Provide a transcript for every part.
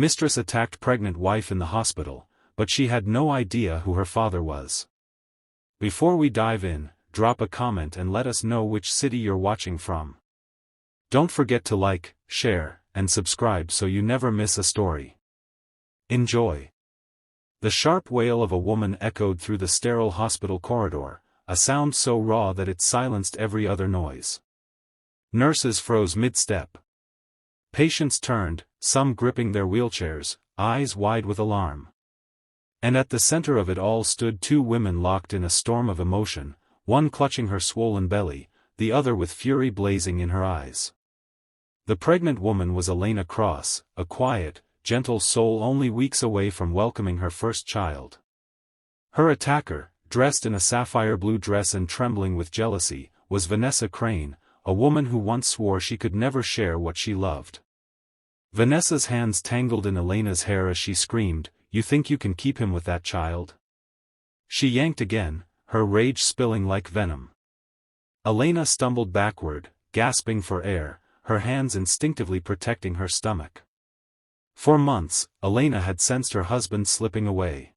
Mistress attacked pregnant wife in the hospital, but she had no idea who her father was. Before we dive in, drop a comment and let us know which city you're watching from. Don't forget to like, share, and subscribe so you never miss a story. Enjoy. The sharp wail of a woman echoed through the sterile hospital corridor, a sound so raw that it silenced every other noise. Nurses froze mid-step. Patients turned, some gripping their wheelchairs, eyes wide with alarm. And at the center of it all stood two women locked in a storm of emotion, one clutching her swollen belly, the other with fury blazing in her eyes. The pregnant woman was Elena Cross, a quiet, gentle soul only weeks away from welcoming her first child. Her attacker, dressed in a sapphire blue dress and trembling with jealousy, was Vanessa Crane, a woman who once swore she could never share what she loved. Vanessa's hands tangled in Elena's hair as she screamed, "You think you can keep him with that child?" She yanked again, her rage spilling like venom. Elena stumbled backward, gasping for air, her hands instinctively protecting her stomach. For months, Elena had sensed her husband slipping away.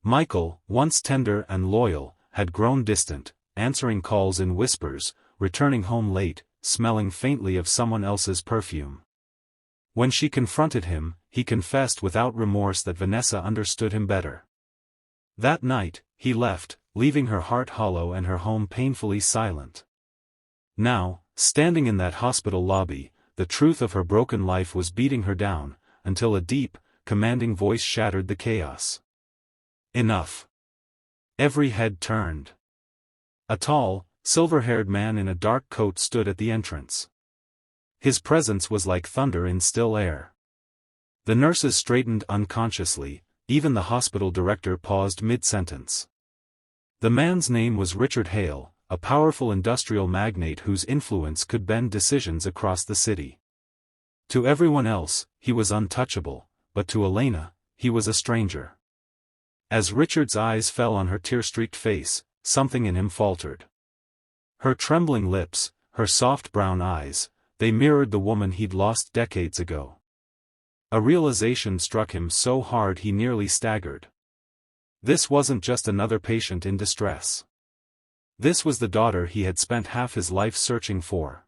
Michael, once tender and loyal, had grown distant, answering calls in whispers, returning home late, smelling faintly of someone else's perfume. When she confronted him, he confessed without remorse that Vanessa understood him better. That night, he left, leaving her heart hollow and her home painfully silent. Now, standing in that hospital lobby, the truth of her broken life was beating her down, until a deep, commanding voice shattered the chaos. Enough. Every head turned. A tall, silver-haired man in a dark coat stood at the entrance. His presence was like thunder in still air. The nurses straightened unconsciously, even the hospital director paused mid-sentence. The man's name was Richard Hale, a powerful industrial magnate whose influence could bend decisions across the city. To everyone else, he was untouchable, but to Elena, he was a stranger. As Richard's eyes fell on her tear-streaked face, something in him faltered. Her trembling lips, her soft brown eyes, they mirrored the woman he'd lost decades ago. A realization struck him so hard he nearly staggered. This wasn't just another patient in distress. This was the daughter he had spent half his life searching for.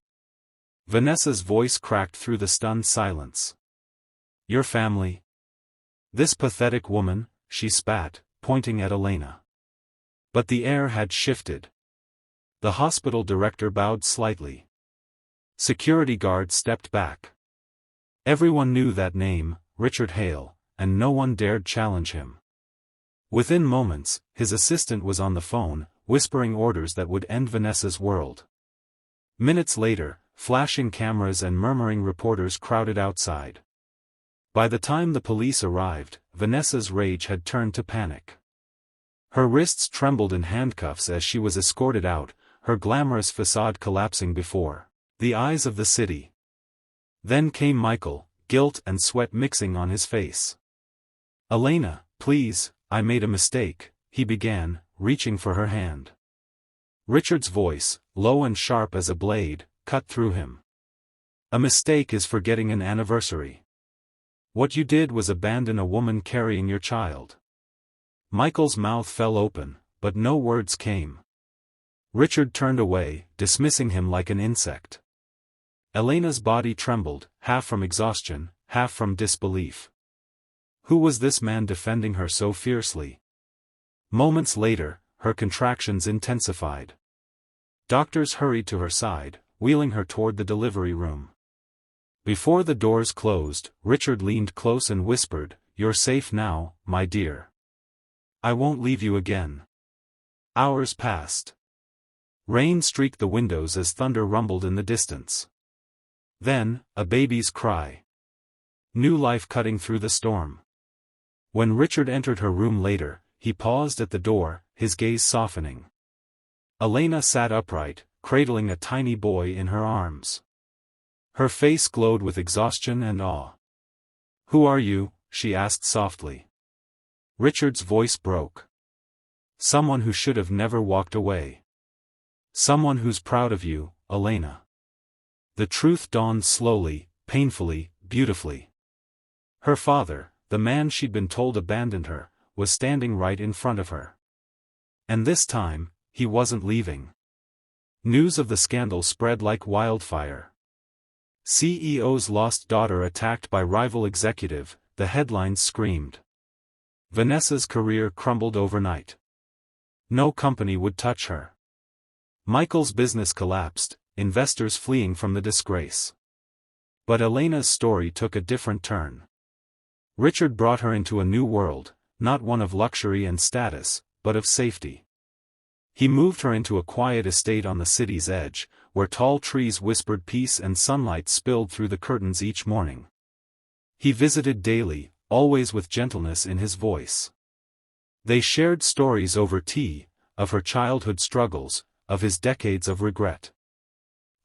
Vanessa's voice cracked through the stunned silence. "Your family?" "This pathetic woman," she spat, pointing at Elena. But the air had shifted. The hospital director bowed slightly. Security guards stepped back. Everyone knew that name, Richard Hale, and no one dared challenge him. Within moments, his assistant was on the phone, whispering orders that would end Vanessa's world. Minutes later, flashing cameras and murmuring reporters crowded outside. By the time the police arrived, Vanessa's rage had turned to panic. Her wrists trembled in handcuffs as she was escorted out, her glamorous facade collapsing before the eyes of the city. Then came Michael, guilt and sweat mixing on his face. "Elena, please, I made a mistake," he began, reaching for her hand. Richard's voice, low and sharp as a blade, cut through him. "A mistake is forgetting an anniversary. What you did was abandon a woman carrying your child." Michael's mouth fell open, but no words came. Richard turned away, dismissing him like an insect. Elena's body trembled, half from exhaustion, half from disbelief. Who was this man defending her so fiercely? Moments later, her contractions intensified. Doctors hurried to her side, wheeling her toward the delivery room. Before the doors closed, Richard leaned close and whispered, "You're safe now, my dear. I won't leave you again." Hours passed. Rain streaked the windows as thunder rumbled in the distance. Then, a baby's cry. New life cutting through the storm. When Richard entered her room later, he paused at the door, his gaze softening. Elena sat upright, cradling a tiny boy in her arms. Her face glowed with exhaustion and awe. "Who are you?" she asked softly. Richard's voice broke. "Someone who should have never walked away. Someone who's proud of you, Elena." The truth dawned slowly, painfully, beautifully. Her father, the man she'd been told abandoned her, was standing right in front of her. And this time, he wasn't leaving. News of the scandal spread like wildfire. CEO's lost daughter attacked by rival executive, the headlines screamed. Vanessa's career crumbled overnight. No company would touch her. Michael's business collapsed, investors fleeing from the disgrace. But Elena's story took a different turn. Richard brought her into a new world, not one of luxury and status, but of safety. He moved her into a quiet estate on the city's edge, where tall trees whispered peace and sunlight spilled through the curtains each morning. He visited daily, always with gentleness in his voice. They shared stories over tea, of her childhood struggles, of his decades of regret.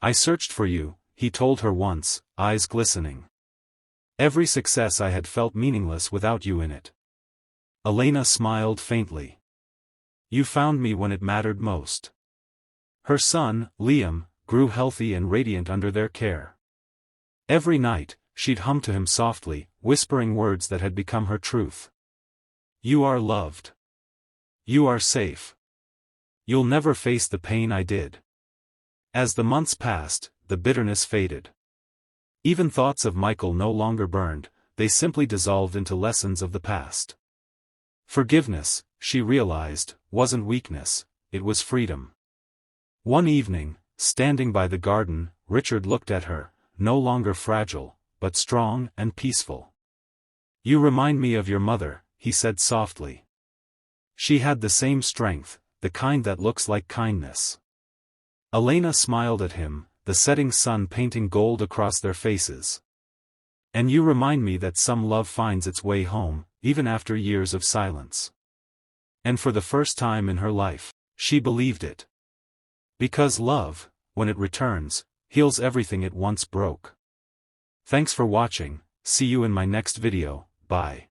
"I searched for you," he told her once, eyes glistening. "Every success I had felt meaningless without you in it." Elena smiled faintly. "You found me when it mattered most." Her son, Liam, grew healthy and radiant under their care. Every night, she'd hum to him softly, whispering words that had become her truth. "You are loved. You are safe. You'll never face the pain I did." As the months passed, the bitterness faded. Even thoughts of Michael no longer burned, they simply dissolved into lessons of the past. Forgiveness, she realized, wasn't weakness, it was freedom. One evening, standing by the garden, Richard looked at her, no longer fragile, but strong and peaceful. "You remind me of your mother," he said softly. "She had the same strength, the kind that looks like kindness." Elena smiled at him, the setting sun painting gold across their faces. "And you remind me that some love finds its way home, even after years of silence." And for the first time in her life, she believed it. Because love, when it returns, heals everything it once broke. Thanks for watching, see you in my next video, bye.